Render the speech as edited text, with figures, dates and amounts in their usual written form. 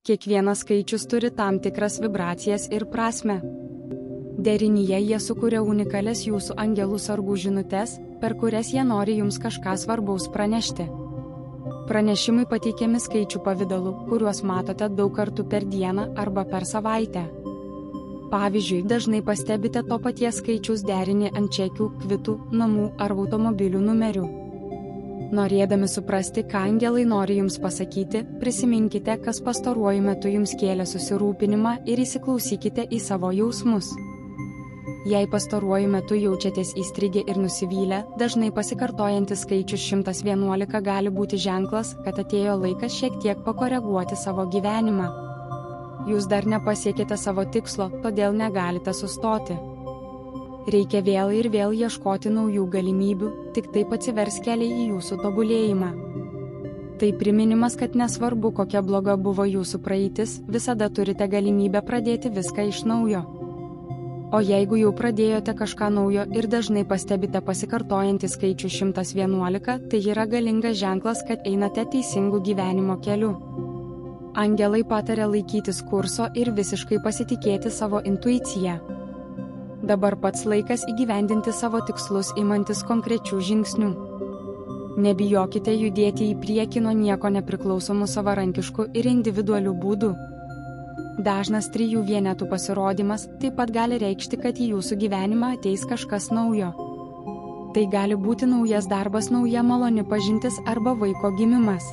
Kiekvienas skaičius turi tam tikras vibracijas ir prasmę. Derinyje jie sukuria unikalias jūsų angelų sargų žinutes, per kurias jie nori jums kažką svarbaus pranešti. Pranešimai pateikiami skaičių pavidalu, kuriuos matote daug kartų per dieną arba per savaitę. Pavyzdžiui, dažnai pastebite to paties skaičiaus derinį ant čekių, kvitų, namų ar automobilių numerių. Norėdami suprasti, ką angelai nori jums pasakyti, prisiminkite, kas pastaruoju metu jums kėlė susirūpinimą ir įsiklausykite į savo jausmus. Jei pastaruoju metu jaučiatės įstrigę ir nusivylę, dažnai pasikartojantis skaičius 111 gali būti ženklas, kad atėjo laikas šiek tiek pakoreguoti savo gyvenimą. Jūs dar nepasiekėte savo tikslo, todėl negalite sustoti. Reikia vėl ir vėl ieškoti naujų galimybių, tik taip atsivers keliai į jūsų tobulėjimą. Tai priminimas, kad nesvarbu, kokia bloga buvo jūsų praeitis, visada turite galimybę pradėti viską iš naujo. O jeigu jau pradėjote kažką naujo ir dažnai pastebite pasikartojantį skaičių 111, tai yra galingas ženklas, kad einate teisingu gyvenimo keliu. Angelai pataria laikytis kurso ir visiškai pasitikėti savo intuiciją. Dabar pats laikas įgyvendinti savo tikslus imantis konkrečių žingsnių. Nebijokite judėti į priekį nuo nieko nepriklausomų savarankiškų ir individualių būdų. Dažnas 3 vienetų pasirodymas taip pat gali reikšti, kad į jūsų gyvenimą ateis kažkas naujo. Tai gali būti naujas darbas, nauja maloni pažintis arba vaiko gimimas.